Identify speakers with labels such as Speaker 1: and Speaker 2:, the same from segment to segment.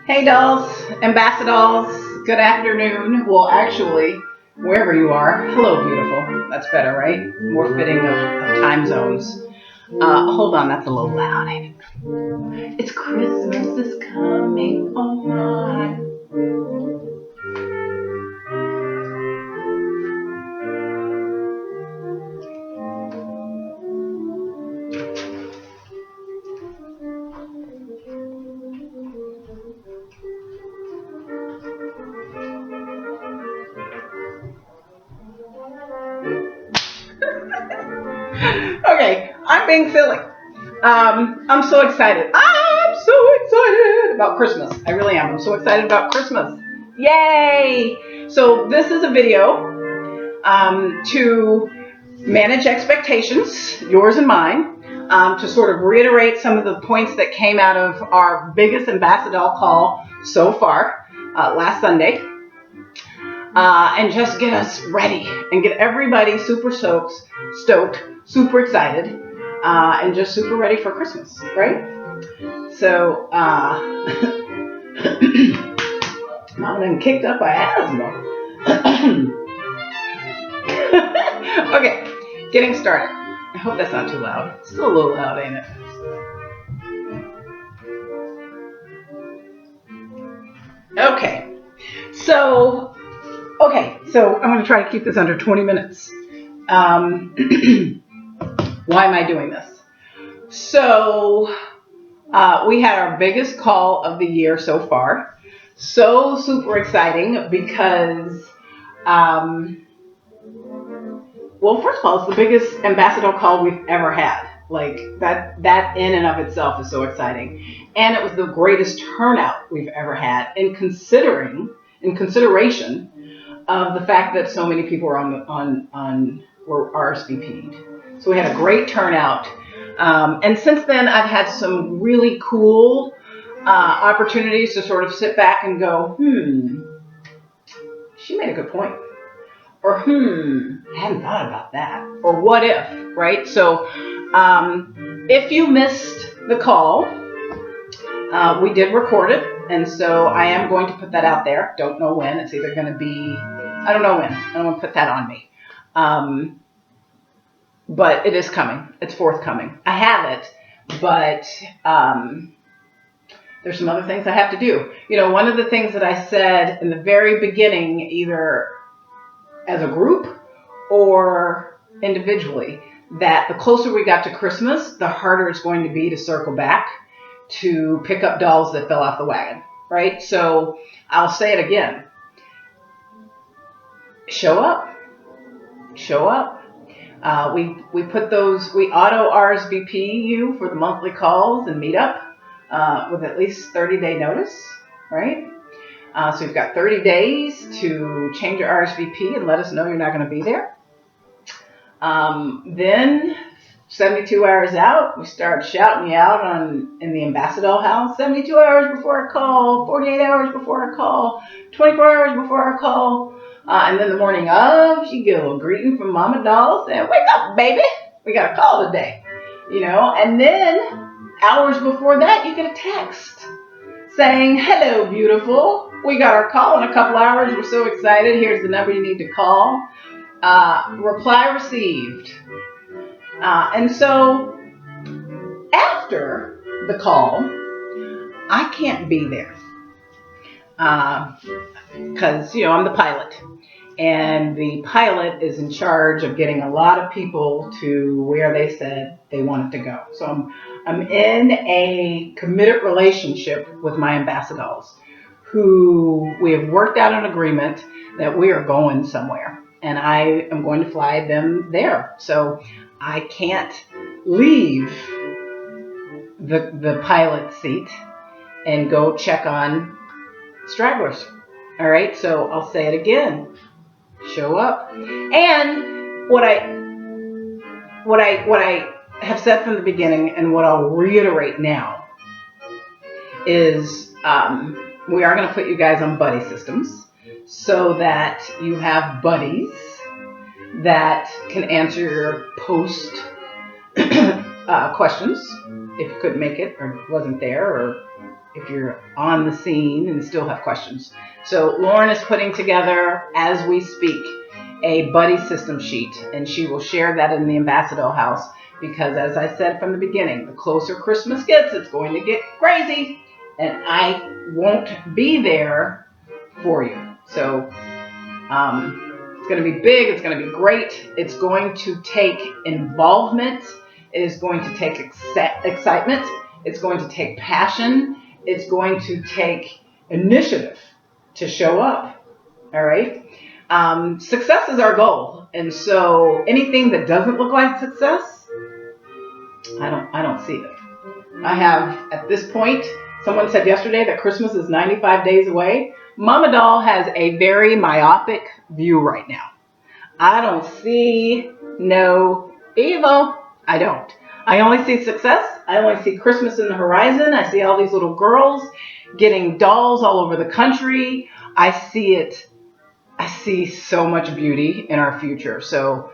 Speaker 1: Hey dolls, ambassadolls, good afternoon. Well, actually, wherever you are, hello beautiful. That's better, right? More fitting of time zones. Hold on, that's a little loud, ain't it? It's Christmas is coming, oh my. Okay, I'm being silly. I'm so excited. I'm so excited about Christmas. I really am. I'm so excited about Christmas. Yay! So this is a video to manage expectations, yours and mine, to sort of reiterate some of the points that came out of our biggest Ambassadoll call so far last Sunday, and just get us ready and get everybody super stoked, super excited, and just super ready for Christmas, right? So, I'm done kicked up by asthma. Okay, getting started. I hope that's not too loud. It's still a little loud, ain't it? Okay, so I'm going to try to keep this under 20 minutes. Why am I doing this? So we had our biggest call of the year so far. So super exciting because, well, first of all, it's the biggest Ambassadoll call we've ever had. Like that in and of itself is so exciting. And it was the greatest turnout we've ever had in consideration of the fact that so many people were were RSVP'd. So we had a great turnout. And since then, I've had some really cool opportunities to sort of sit back and go, she made a good point. Or, I hadn't thought about that. Or what if, right? So if you missed the call, we did record it. And so I am going to put that out there. Don't know when. It's either going to be, I don't know when. I don't want to put that on me. But it is coming. It's forthcoming. I have it, but there's some other things I have to do. You know, one of the things that I said in the very beginning, either as a group or individually, that the closer we got to Christmas, the harder it's going to be to circle back to pick up dolls that fell off the wagon, right? So I'll say it again. Show up. Show up. We put those, we auto RSVP you for the monthly calls and meetup with at least 30-day notice, right? So you've got 30 days to change your RSVP and let us know you're not going to be there. Then 72 hours out, we start shouting you out in the Ambassadoll house. 72 hours before our call, 48 hours before our call, 24 hours before our call. And then the morning of, you get a little greeting from Mama Doll saying, wake up, baby. We got a call today. You know, and then hours before that, you get a text saying, hello, beautiful. We got our call in a couple hours. We're so excited. Here's the number you need to call. Reply received. And so after the call, I can't be there because, you know, I'm the pilot. And the pilot is in charge of getting a lot of people to where they said they wanted to go. So I'm in a committed relationship with my ambassadors who we have worked out an agreement that we are going somewhere. And I am going to fly them there. So I can't leave the pilot seat and go check on stragglers. All right, so I'll say it again. Show up. And what I have said from the beginning and what I'll reiterate now is we are going to put you guys on buddy systems so that you have buddies that can answer your post questions if you couldn't make it or wasn't there, or if you're on the scene and still have questions. So Lauren is putting together, as we speak, a buddy system sheet, and she will share that in the Ambassadoll house, because as I said from the beginning, the closer Christmas gets, it's going to get crazy, and I won't be there for you. So it's going to be big. It's going to be great. It's going to take involvement. It is going to take excitement. It's going to take passion. It's going to take initiative to show up. All right. Success is our goal. And so anything that doesn't look like success, I don't see it. I have, at this point, someone said yesterday that Christmas is 95 days away. Mama Doll has a very myopic view right now. I don't see no evil. I don't. I only see success. I only see Christmas in the horizon. I see all these little girls getting dolls all over the country. I see it. I see so much beauty in our future. So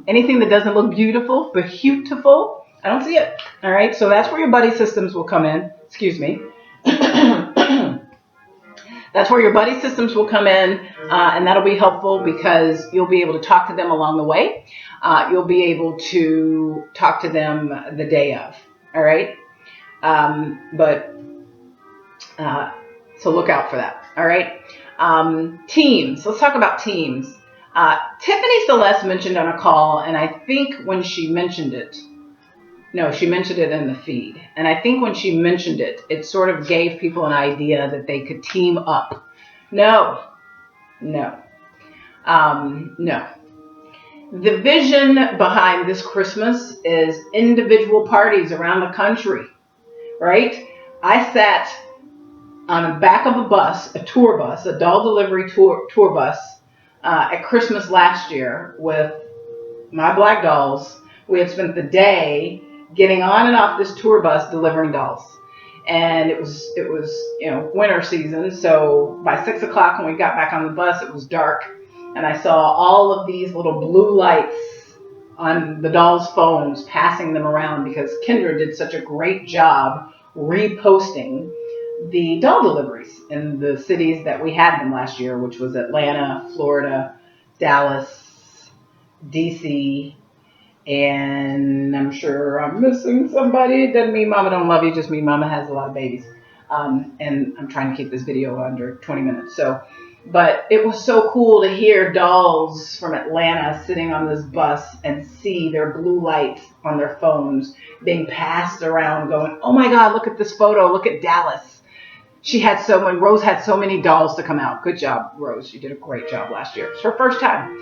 Speaker 1: anything that doesn't look beautiful, I don't see it. All right. So that's where your buddy systems will come in. Excuse me. That's where your buddy systems will come in, and that'll be helpful because you'll be able to talk to them along the way. You'll be able to talk to them the day of. All right. So look out for that. All right. Teams. Let's talk about teams. Tiffany Celeste mentioned on a call, and I think when she mentioned it, she mentioned it in the feed. And I think when she mentioned it, it sort of gave people an idea that they could team up. No. The vision behind this Christmas is individual parties around the country, right? I sat on the back of a bus, a tour bus, a doll delivery tour bus at Christmas last year with my black dolls. We had spent the day getting on and off this tour bus delivering dolls. And it was winter season. So by 6 o'clock when we got back on the bus, it was dark. And I saw all of these little blue lights on the dolls' phones, passing them around because Kendra did such a great job reposting the doll deliveries in the cities that we had them last year, which was Atlanta, Florida, Dallas, DC, and I'm sure I'm missing somebody. It doesn't mean Mama don't love you, just mean Mama has a lot of babies. And I'm trying to keep this video under 20 minutes. But it was so cool to hear dolls from Atlanta sitting on this bus and see their blue lights on their phones being passed around going, oh my God, look at this photo. Look at Dallas. Rose had so many dolls to come out. Good job, Rose. You did a great job last year. It's her first time.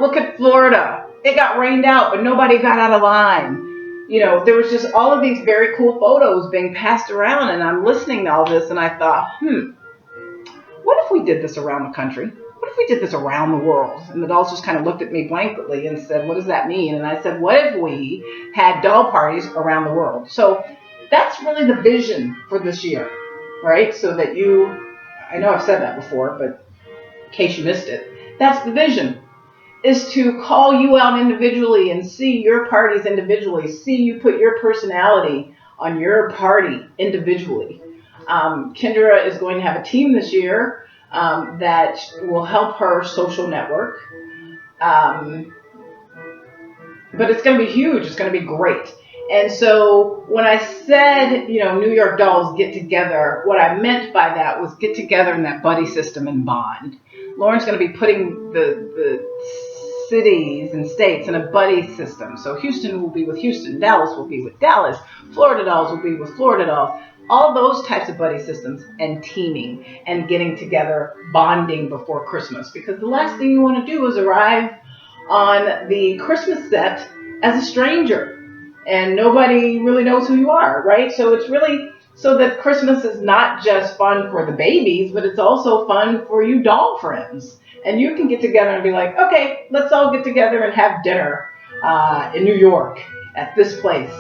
Speaker 1: Look at Florida. It got rained out, but nobody got out of line. There was just all of these very cool photos being passed around, and I'm listening to all this, and I thought, what if we did this around the country? What if we did this around the world? And the dolls just kind of looked at me blankly and said, what does that mean? And I said, what if we had doll parties around the world? So that's really the vision for this year, right? So that I know I've said that before, but in case you missed it, that's the vision. Is to call you out individually and see your parties individually. See you put your personality on your party individually. Kendra is going to have a team this year that will help her social network. But it's going to be huge. It's going to be great. And so when I said, New York dolls get together, what I meant by that was get together in that buddy system and bond. Lauren's going to be putting the cities and states in a buddy system. So Houston will be with Houston, Dallas will be with Dallas, Florida dolls will be with Florida dolls. All those types of buddy systems and teaming and getting together, bonding before Christmas. Because the last thing you want to do is arrive on the Christmas set as a stranger and nobody really knows who you are, right? So it's really so that Christmas is not just fun for the babies, but it's also fun for you doll friends. And you can get together and be like, okay, let's all get together and have dinner in New York at this place.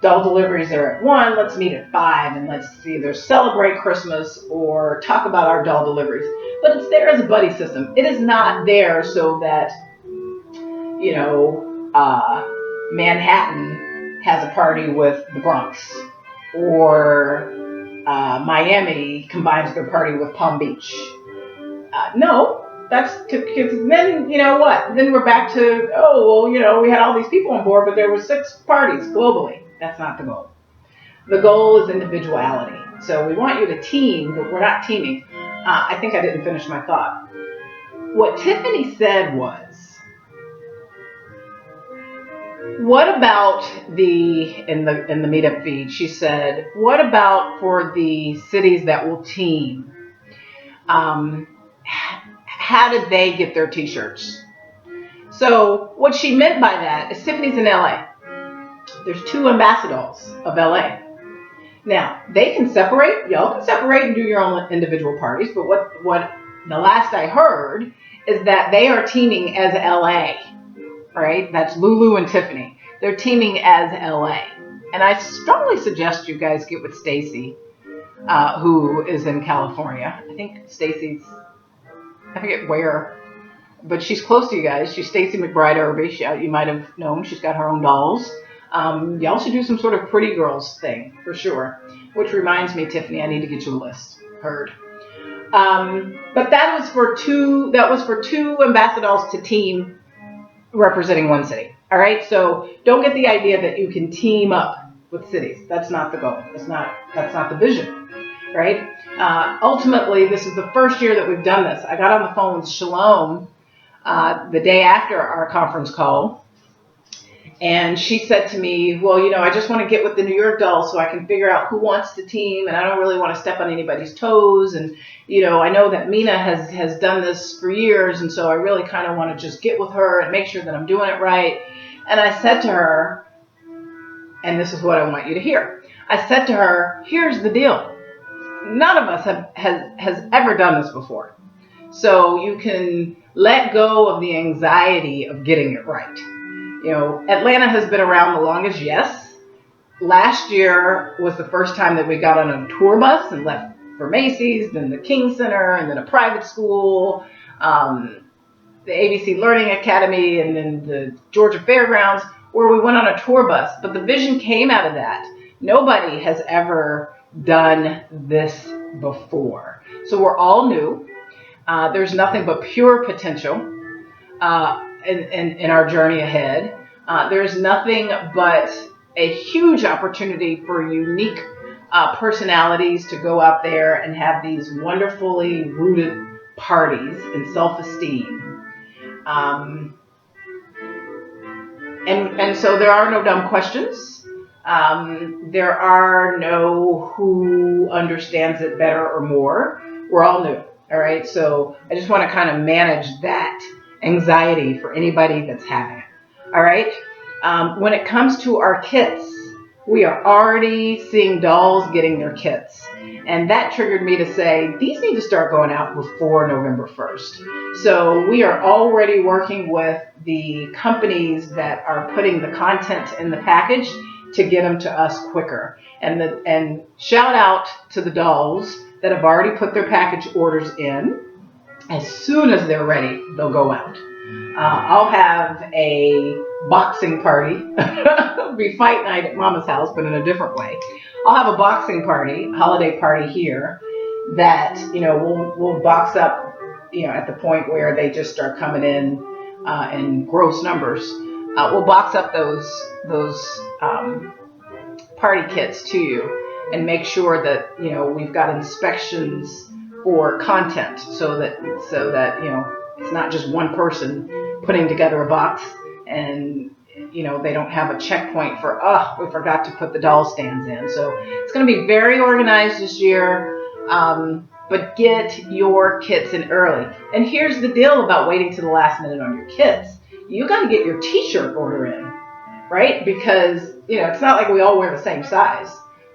Speaker 1: Doll deliveries are at 1, let's meet at 5, and let's either celebrate Christmas or talk about our doll deliveries. But it's there as a buddy system. It is not there so that, Manhattan has a party with the Bronx, or Miami combines their party with Palm Beach. No, that's because then, you know what? Then we're back to, oh, well, you know, we had all these people on board, but there were 6 parties globally. That's not the goal. The goal is individuality. So we want you to team, but we're not teaming. I think I didn't finish my thought. What Tiffany said was, what about in the meetup feed? She said, what about for the cities that will team? How did they get their t-shirts? So what she meant by that is Tiffany's in LA. There's 2 Ambassadolls of LA. Now, they can separate. Y'all can separate and do your own individual parties. But what the last I heard is that they are teaming as LA. Right? That's Lulu and Tiffany. They're teaming as LA. And I strongly suggest you guys get with Stacy, who is in California. I think Stacy's, I forget where, but she's close to you guys. She's Stacy McBride Irby. You might have known. She's got her own dolls. Y'all should do some sort of pretty girls thing for sure. Which reminds me, Tiffany, I need to get you a list. Heard. But that was for 2 Ambassadolls to team representing one city. All right. So don't get the idea that you can team up with cities. That's not the goal. That's not the vision. Right. Ultimately, this is the first year that we've done this. I got on the phone with Shalom the day after our conference call. And she said to me, well, you know, I just want to get with the New York dolls so I can figure out who wants to team. And I don't really want to step on anybody's toes. And, you know, I know that Mina has done this for years. And so I really kind of want to just get with her and make sure that I'm doing it right. And I said to her, and this is what I want you to hear. I said to her, here's the deal. None of us has ever done this before. So you can let go of the anxiety of getting it right. You know, Atlanta has been around the longest, yes. Last year was the first time that we got on a tour bus and left for Macy's, then the King Center, and then a private school, the ABC Learning Academy, and then the Georgia Fairgrounds, where we went on a tour bus. But the vision came out of that. Nobody has ever done this before. So we're all new. There's nothing but pure potential in our journey ahead. There's nothing but a huge opportunity for unique personalities to go out there and have these wonderfully rooted parties in self-esteem. And so there are no dumb questions. There are no who understands it better or more. We're all new. All right. So I just want to kind of manage that anxiety for anybody that's having it. All right. When it comes to our kits, we are already seeing dolls getting their kits. And that triggered me to say, these need to start going out before November 1st. So we are already working with the companies that are putting the content in the package to get them to us quicker. And shout out to the dolls that have already put their package orders in. As soon as they're ready, they'll go out. I'll have a boxing party. It'll be fight night at Mama's house, but in a different way. I'll have a boxing party, holiday party here that, you know, we'll box up, you know, at the point where they just start coming in gross numbers. We'll box up those party kits to you and make sure that, you know, we've got inspections for content so that you know, it's not just one person putting together a box and, you know, they don't have a checkpoint for, we forgot to put the doll stands in. So it's going to be very organized this year, but get your kits in early. And here's the deal about waiting to the last minute on your kits. You got to get your t-shirt order in, right? Because, you know, it's not like we all wear the same size,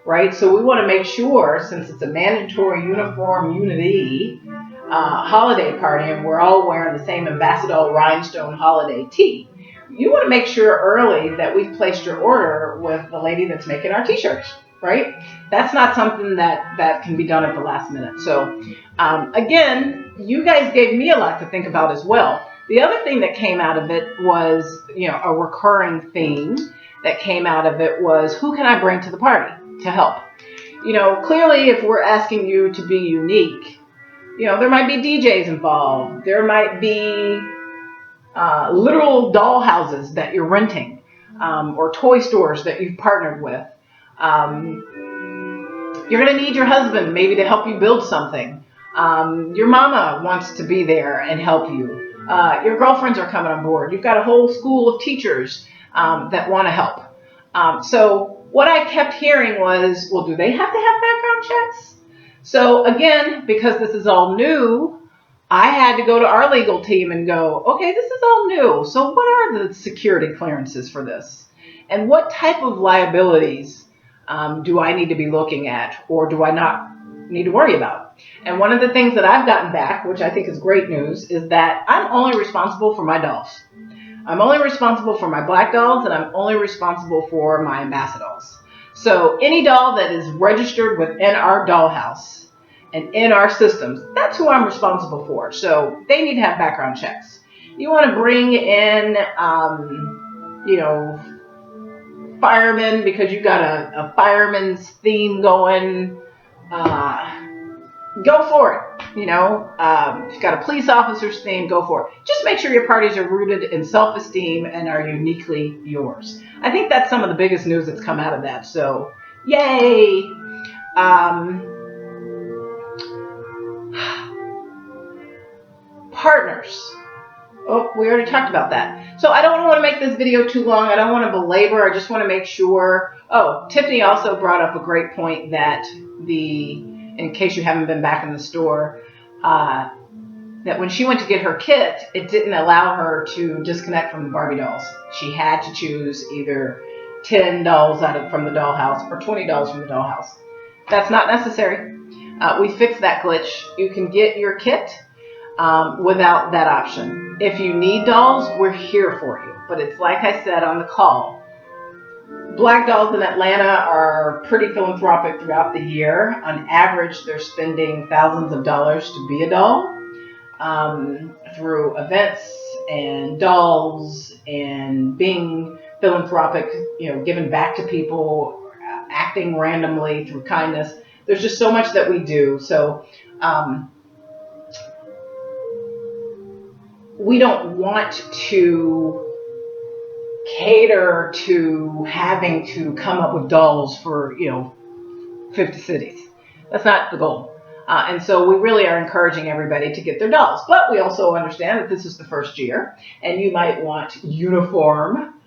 Speaker 1: right? So we want to make sure, since it's a mandatory uniform unity holiday party and we're all wearing the same Ambassadoll rhinestone holiday tee, you want to make sure early that we've placed your order with the lady that's making our t-shirts, right? That's not something that can be done at the last minute. So again, you guys gave me a lot to think about as well. The other thing that came out of it was, you know, a recurring theme that came out of it was, who can I bring to the party to help? Clearly if we're asking you to be unique, there might be DJs involved. There might be literal doll houses that you're renting, or toy stores that you've partnered with. You're going to need your husband maybe to help you build something. Your mama wants to be there and help you. Your girlfriends are coming on board. You've got a whole school of teachers that want to help. So what I kept hearing was, well, do they have to have background checks? So again, because this is all new, I had to go to our legal team and go, okay, this is all new. So what are the security clearances for this? And what type of liabilities do I need to be looking at, or do I not need to worry about? And one of the things that I've gotten back, which I think is great news, is that I'm only responsible for my dolls. I'm only responsible for my black dolls, and I'm only responsible for my Ambassadolls. So any doll that is registered within our dollhouse and in our systems, that's who I'm responsible for. So they need to have background checks. You want to bring in, firemen because you got a fireman's theme going, go for it. If you've got a police officer's theme, go for it. Just make sure your parties are rooted in self-esteem and are uniquely yours. I think that's some of the biggest news that's come out of that. So, yay! Partners. Oh, we already talked about that. So I don't want to make this video too long. I don't want to belabor. I just want to make sure. Oh, Tiffany also brought up a great point that in case you haven't been back in the store, that when she went to get her kit, it didn't allow her to disconnect from the Barbie dolls. She had to choose either 10 dolls from the dollhouse or 20 dolls from the dollhouse. That's not necessary. We fixed that glitch. You can get your kit without that option. If you need dolls, we're here for you. But it's like I said on the call, Black dolls in Atlanta are pretty philanthropic throughout the year. On average, they're spending thousands of dollars to be a doll, through events and dolls and being philanthropic, giving back to people, acting randomly through kindness. There's just so much that we do. So we don't want to cater to having to come up with dolls for 50 cities. That's not the goal. And so we really are encouraging everybody to get their dolls. But we also understand that this is the first year, and you might want uniformity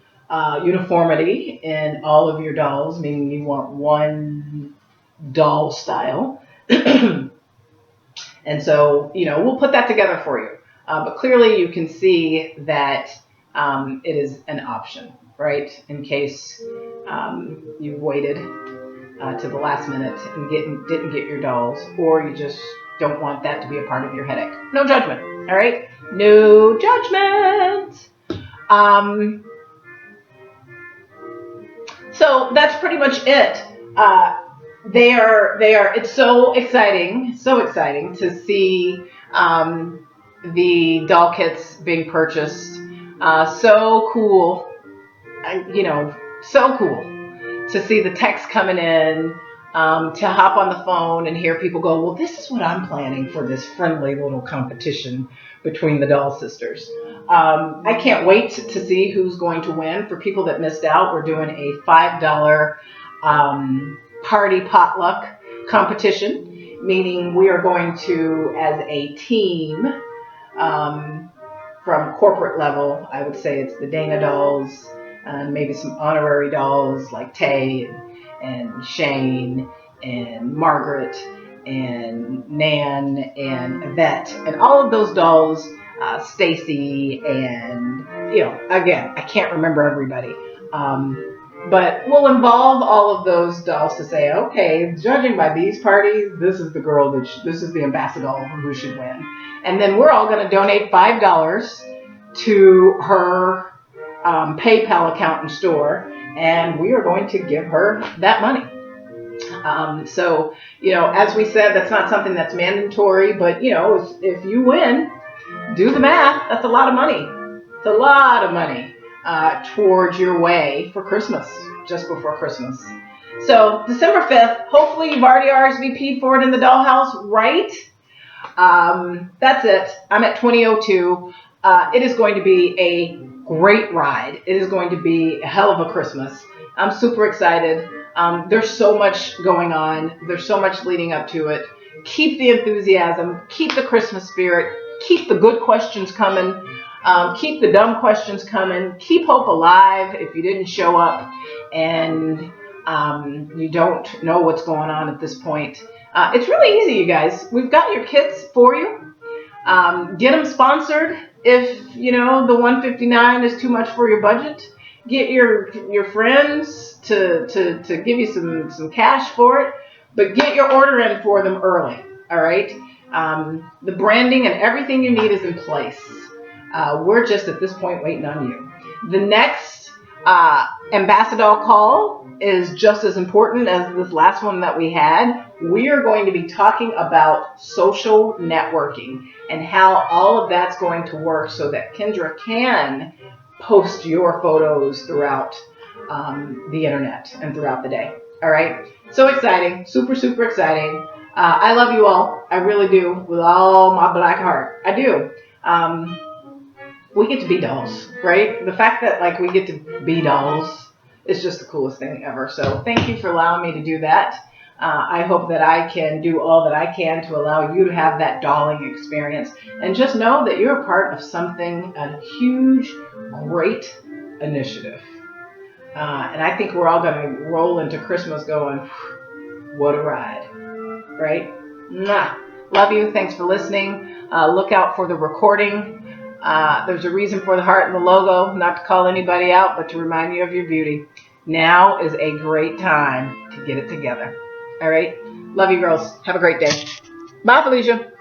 Speaker 1: in all of your dolls, meaning you want one doll style. And so, we'll put that together for you. But clearly you can see that it is an option, right? In case you've waited to the last minute and didn't get your dolls, or you just don't want that to be a part of your headache. No judgment, all right? No judgment. So that's pretty much it. It's so exciting to see the doll kits being purchased. So cool, so cool to see the text coming in, to hop on the phone and hear people go, well, this is what I'm planning for this friendly little competition between the doll sisters. I can't wait to see who's going to win. For people that missed out, we're doing a $5 party potluck competition, meaning we are going to, as a team, from corporate level, I would say it's the Dana dolls, and maybe some honorary dolls like Tay and Shane and Margaret and Nan and Yvette, and all of those dolls, Stacy, and again, I can't remember everybody, but we'll involve all of those dolls to say, okay, judging by these parties, this is the girl this is the Ambassadoll who should win. And then we're all going to donate $5 to her PayPal account and store, and we are going to give her that money. So, as we said, that's not something that's mandatory, but, if you win, do the math. That's a lot of money. It's a lot of money towards your way for Christmas, just before Christmas. So December 5th, hopefully you've already RSVP'd for it in the dollhouse, right? That's it. I'm at 2002. It is going to be a great ride. It is going to be a hell of a Christmas. I'm super excited. There's so much going on. There's so much leading up to it. Keep the enthusiasm. Keep the Christmas spirit. Keep the good questions coming. Keep the dumb questions coming. Keep hope alive if you didn't show up and you don't know what's going on at this point. It's really easy, you guys. We've got your kits for you. Get them sponsored if you know the 159 is too much for your budget. Get your friends to give you some cash for it, but get your order in for them early. All right. The branding and everything you need is in place. We're just at this point waiting on you. The next Ambassadoll Call is just as important as this last one that we had. We are going to be talking about social networking and how all of that's going to work so that Kendra can post your photos throughout the internet and throughout the day. All right. So exciting. Super, super exciting. I love you all. I really do. With all my black heart. I do. We get to be dolls, right? The fact that like we get to be dolls is just the coolest thing ever. So thank you for allowing me to do that. I hope that I can do all that I can to allow you to have that dolling experience. And just know that you're a part of something, a huge, great initiative. And I think we're all going to roll into Christmas going, what a ride, right? Mwah. Love you. Thanks for listening. Look out for the recording. There's a reason for the heart and the logo, not to call anybody out, but to remind you of your beauty. Now is a great time to get it together. All right? Love you, girls. Have a great day. Bye, Felicia.